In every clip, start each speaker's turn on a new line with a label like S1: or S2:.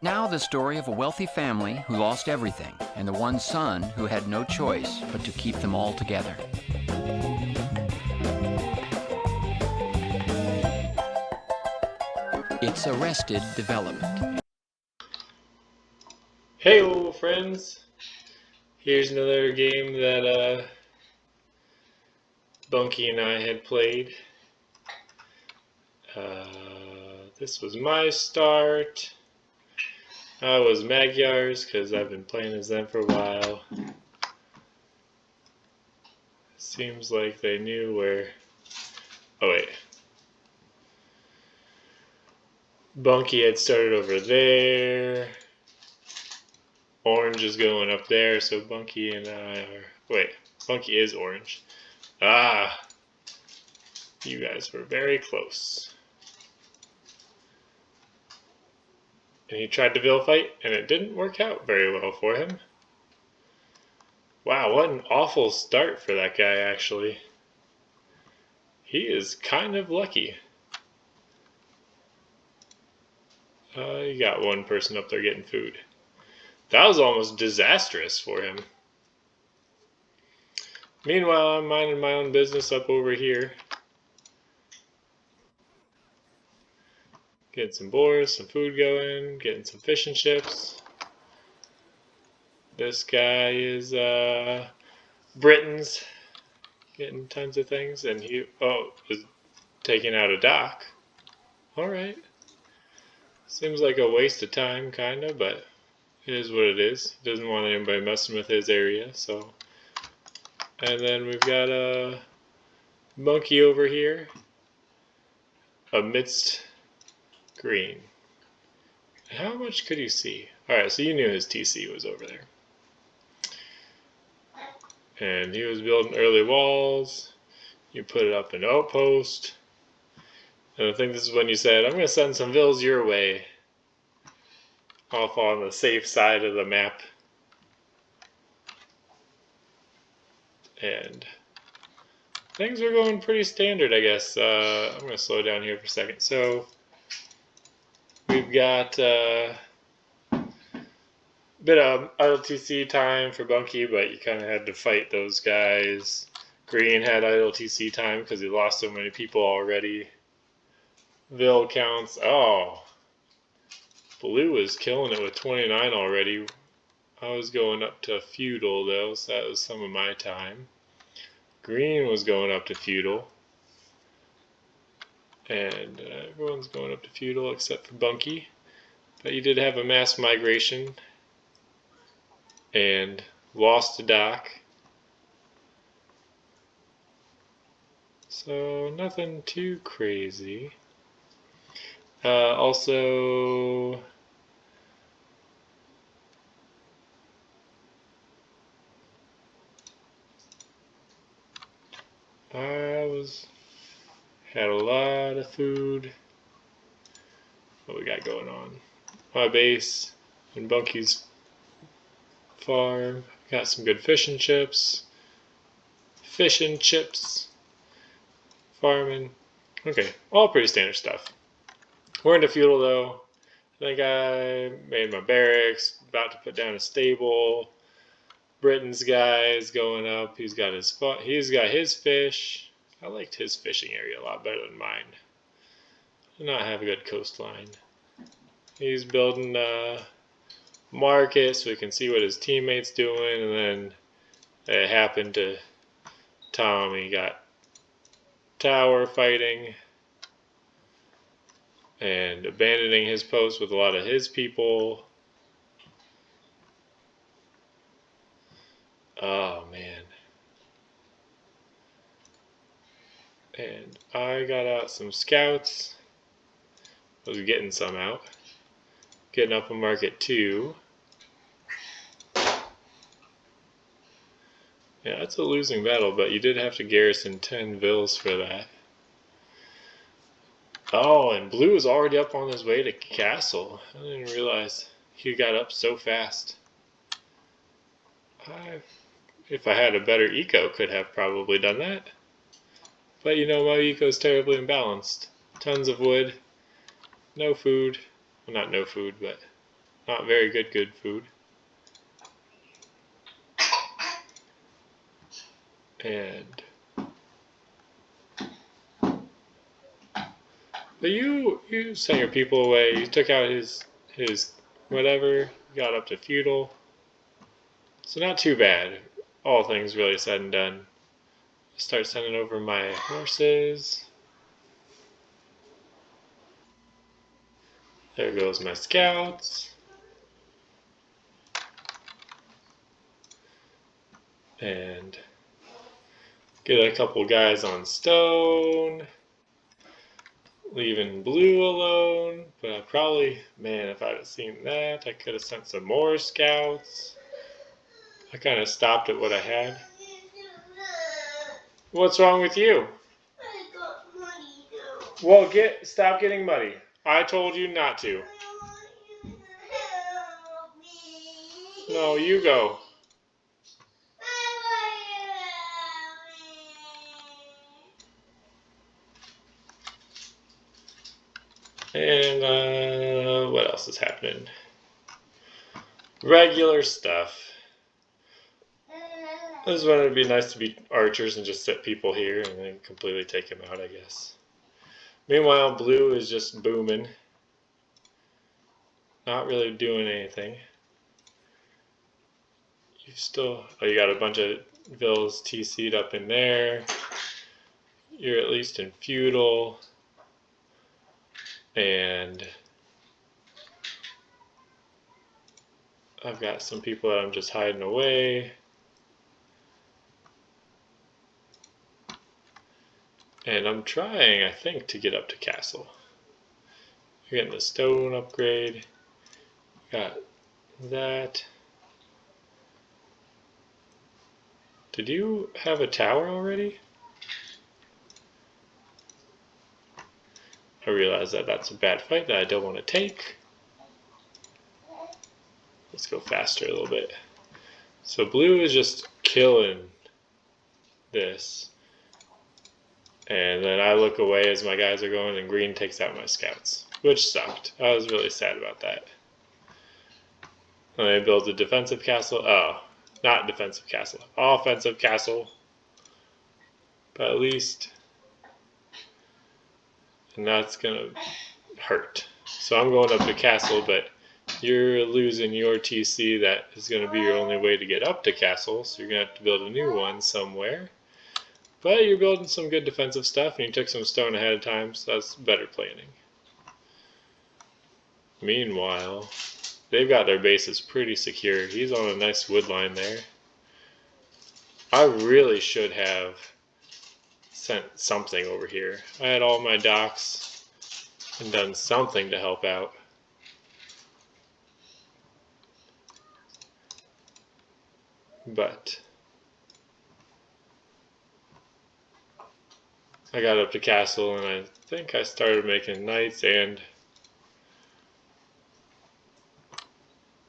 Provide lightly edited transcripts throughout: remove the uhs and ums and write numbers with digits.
S1: Now the story of a wealthy family who lost everything, and the one son who had no choice but to keep them all together. It's Arrested Development.
S2: Hey friends, here's another game that Bunky and I had played. This was my start. I was Magyars because I've been playing as them for a while. Seems like they knew where... Oh wait. Bunky had started over there. Orange is going up there, so Bunky and I are... Wait, Bunky is orange. Ah! You guys were very close. And he tried to Vil fight, and it didn't work out very well for him. Wow, what an awful start for that guy, actually. He is kind of lucky. You got one person up there getting food. That was almost disastrous for him. Meanwhile, I'm minding my own business up over here. Getting some boars, some food going, getting some fish and chips. This guy is Britain's getting tons of things, and he is taking out a dock. Alright. Seems like a waste of time, kinda, but it is what it is. He doesn't want anybody messing with his area, so. And then we've got a monkey over here amidst green. How much could you see? Alright, so you knew his TC was over there. And he was building early walls. You put it up an outpost. And I think this is when you said, I'm going to send some Vils your way. Off on the safe side of the map. And things are going pretty standard, I guess. I'm going to slow down here for a second. So we've got a bit of ILTC time for Bunky, but you kind of had to fight those guys. Green had ILTC time because he lost so many people already. Vil counts. Oh, Blue is killing it with 29 already. I was going up to feudal though, so that was some of my time. Green was going up to feudal. And everyone's going up to feudal except for Bunky. But you did have a mass migration. And lost a dock. So nothing too crazy. Also, had a lot of food. What we got going on? My base and Bunky's farm. Got some good fish and chips. Fish and chips. Farming. Okay, all pretty standard stuff. We're into feudal though. I think I made my barracks, about to put down a stable. Britain's guy is going up. He's got his fish. I liked his fishing area a lot better than mine. Did not have a good coastline. He's building a market so we can see what his teammates doing, and then it happened to Tom. He got tower fighting and abandoning his post with a lot of his people. Oh man. And I got out some scouts. I was getting some out. Getting up a market 2. Yeah, that's a losing battle, but you did have to garrison 10 Vils for that. Oh, and Blue is already up on his way to castle. I didn't realize he got up so fast. If I had a better eco, could have probably done that. But you know, my eco is terribly imbalanced. Tons of wood, no food. Well, not no food, but not very good food. And but you sent your people away. You took out his whatever. Got up to feudal. So not too bad. All things really said and done. Start sending over my horses. There goes my scouts. And get a couple guys on stone. Leaving blue alone. But I probably, man, if I'd have seen that, I could have sent some more scouts. I kind of stopped at what I had. What's wrong with you?
S3: I got muddy now.
S2: Well, stop getting muddy. I told you not to.
S3: I want you to help me.
S2: No, you go.
S3: I want you to help me.
S2: And what else is happening? Regular stuff. This is when it'd be nice to be archers and just sit people here and then completely take them out, I guess. Meanwhile, blue is just booming. Not really doing anything. You got a bunch of villas TC'd up in there. You're at least in feudal. And I've got some people that I'm just hiding away. And I'm trying, I think, to get up to castle. You're getting the stone upgrade. Got that. Did you have a tower already? I realize that that's a bad fight that I don't want to take. Let's go faster a little bit. So blue is just killing this. And then I look away as my guys are going and green takes out my scouts. Which sucked. I was really sad about that. And they build a defensive castle. Oh, not defensive castle. Offensive castle. But at least... And that's gonna hurt. So I'm going up to castle, but you're losing your TC. That is going to be your only way to get up to castle. So you're going to have to build a new one somewhere. But you're building some good defensive stuff, and you took some stone ahead of time, so that's better planning. Meanwhile, they've got their bases pretty secure. He's on a nice wood line there. I really should have sent something over here. I had all my docks and done something to help out. But I got up to castle and I think I started making knights and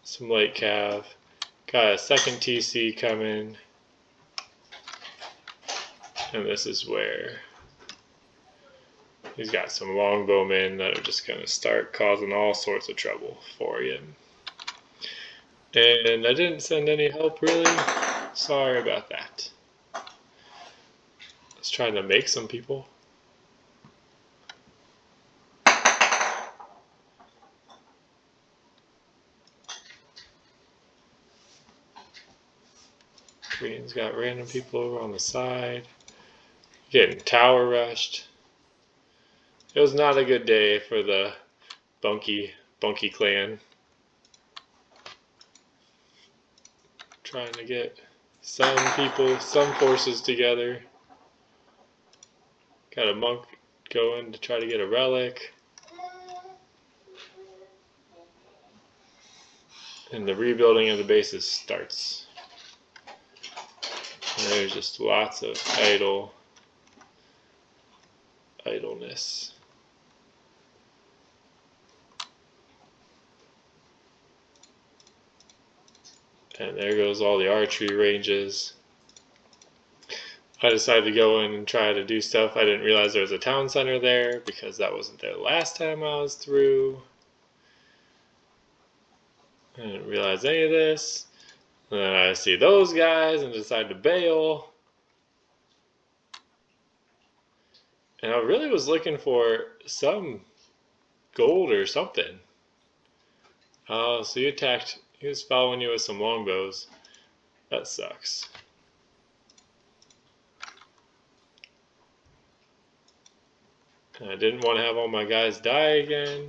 S2: some light cav. Got a second TC coming. And this is where he's got some longbowmen that are just going to start causing all sorts of trouble for you. And I didn't send any help, really. Sorry about that. I was trying to make some people. Green's got random people over on the side. Getting tower rushed. It was not a good day for the Bunky clan. Trying to get some forces together. Got a monk going to try to get a relic. And the rebuilding of the bases starts. And there's just lots of idleness. And there goes all the archery ranges. I decided to go in and try to do stuff. I didn't realize there was a town center there because that wasn't there last time I was through. I didn't realize any of this. And then I see those guys and decide to bail. And I really was looking for some gold or something. Oh, so he was following you with some longbows. That sucks. And I didn't want to have all my guys die again.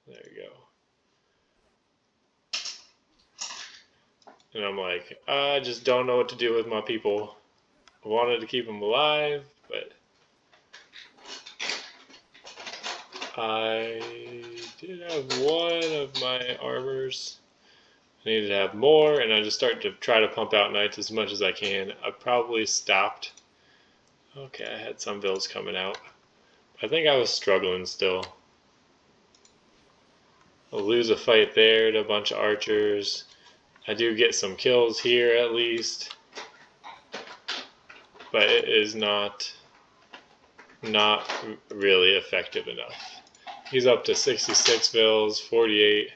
S2: There you go. And I'm like, I just don't know what to do with my people. I wanted to keep them alive, but I did have one of my armors. I needed to have more, and I just started to try to pump out knights as much as I can. I probably stopped. Okay, I had some builds coming out. I think I was struggling still. I'll lose a fight there to a bunch of archers. I do get some kills here at least, but it is not really effective enough. He's up to 66 vills, 48.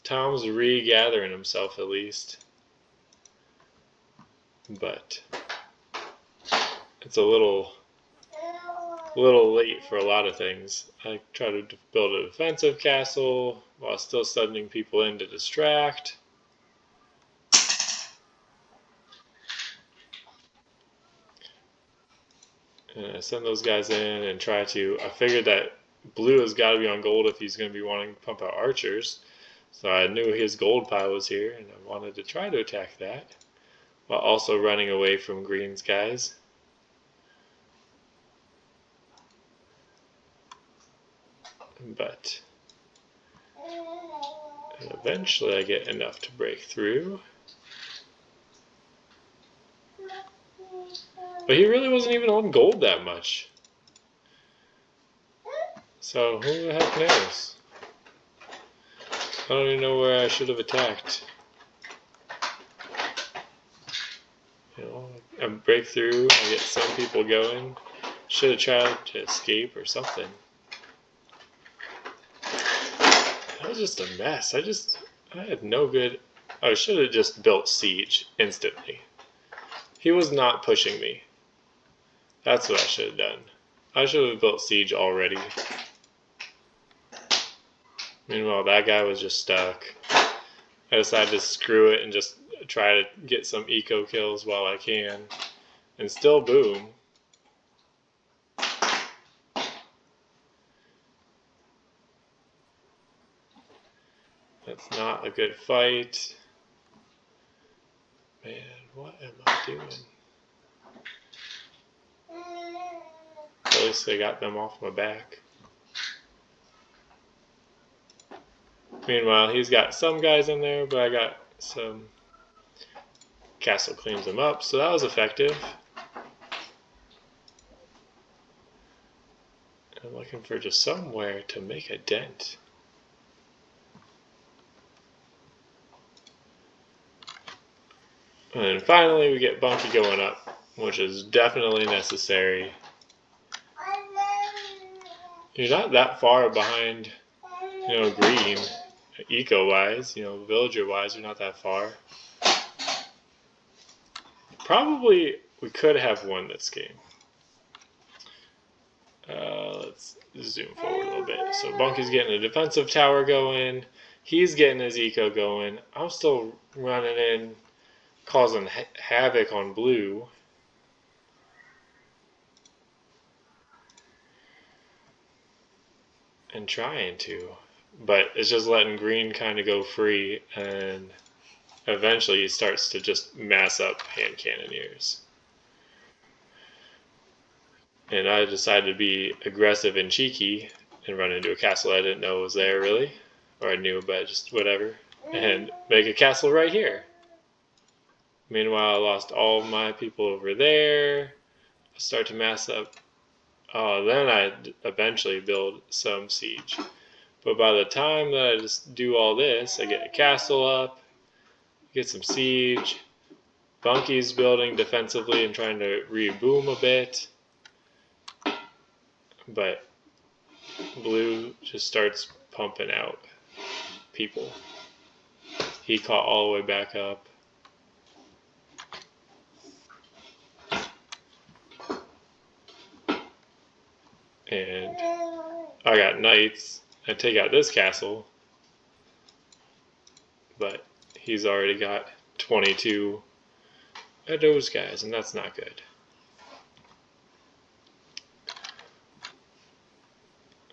S2: Tom's regathering himself at least, but it's a little late for a lot of things. I try to build a defensive castle while still sending people in to distract. And I send those guys in and try to. I figured that blue has got to be on gold if he's going to be wanting to pump out archers. So I knew his gold pile was here, and I wanted to try to attack that while also running away from green's guys. But eventually I get enough to break through. But he really wasn't even on gold that much. So who the heck knows? I don't even know where I should have attacked. You know, I break through, I get some people going. Should have tried to escape or something. That was just a mess. I had no good. I should have just built siege instantly. He was not pushing me. That's what I should have done. I should have built siege already. Meanwhile, that guy was just stuck. I decided to screw it and just try to get some eco kills while I can. And still boom. That's not a good fight. Man, what am I doing? At least I got them off my back. Meanwhile, he's got some guys in there, but I got some. Castle cleans them up, so that was effective. I'm looking for just somewhere to make a dent. And then finally we get Bunky going up, which is definitely necessary. You're not that far behind, green, eco-wise, villager-wise, you're not that far. Probably we could have won this game. Let's zoom forward a little bit. So Bunky's getting a defensive tower going. He's getting his eco going. I'm still running in, causing havoc on blue. And trying to. But it's just letting green kind of go free. And eventually he starts to just mass up hand cannoneers. And I decided to be aggressive and cheeky and run into a castle I didn't know was there really. Or I knew, but just whatever. And make a castle right here. Meanwhile, I lost all my people over there. I start to mass up. Then I eventually build some siege. But by the time that I just do all this, I get a castle up, get some siege. Bunky's building defensively and trying to reboom a bit. but Blue just starts pumping out people. He caught all the way back up. And I got knights. I take out this castle, but he's already got 22 of those guys, and that's not good.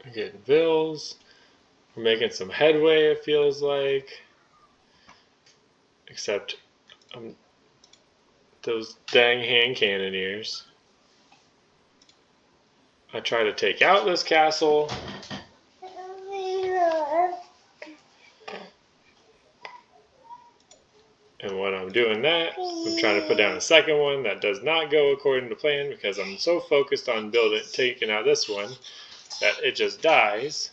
S2: We're getting vills. We're making some headway, it feels like. Except those dang hand cannoneers. I try to take out this castle. And when I'm doing that, I'm trying to put down a second one. That does not go according to plan because I'm so focused on taking out this one that it just dies.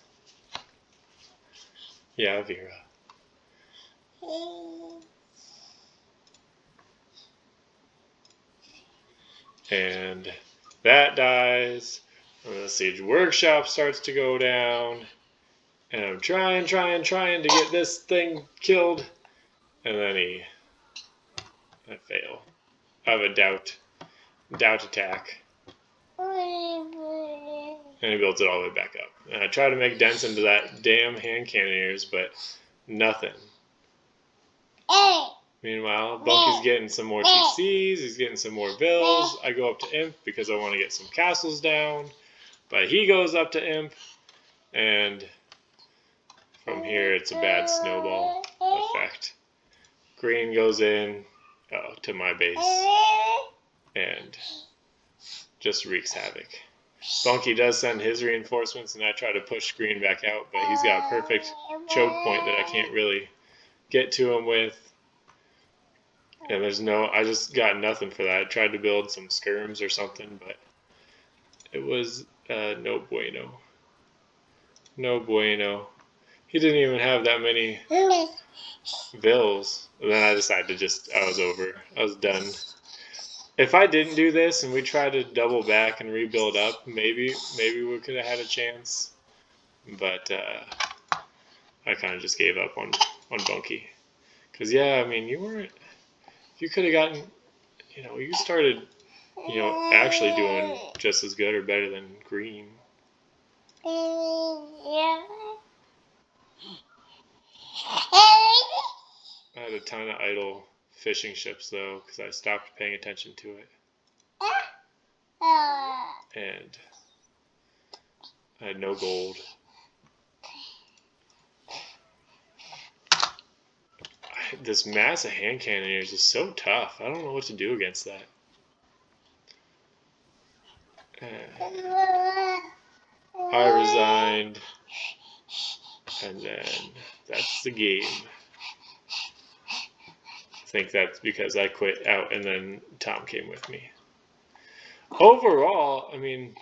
S2: Yeah, Vera. And that dies. And the siege workshop starts to go down. And I'm trying to get this thing killed. And then I fail. I have a doubt attack. And he builds it all the way back up. And I try to make dents into that damn hand cannoneers, but nothing. Meanwhile, Bunky's getting some more TCs, he's getting some more vills. I go up to Imp because I want to get some castles down. But he goes up to Imp, and from here it's a bad snowball effect. Green goes in to my base and just wreaks havoc. Bunky does send his reinforcements, and I try to push Green back out, but he's got a perfect choke point that I can't really get to him with. And I just got nothing for that. I tried to build some skirms or something, but it was no bueno. No bueno. He didn't even have that many vills. And then I decided I was over. I was done. If I didn't do this and we tried to double back and rebuild up, maybe we could have had a chance. But I kind of just gave up on Bunky. Because, yeah, I mean, you could have gotten, you started, actually doing just as good or better than Green. I had a ton of idle fishing ships, though, because I stopped paying attention to it. And I had no gold. This mass of hand cannoneers is so tough. I don't know what to do against that. I resigned. And then that's the game. I think that's because I quit out and then Tom came with me. Overall, I mean,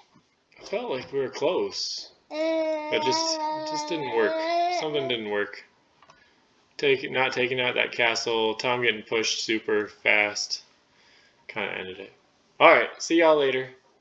S2: I felt like we were close. But it just didn't work. Something didn't work. Not taking out that castle, Tom getting pushed super fast kind of ended it. Alright, see y'all later.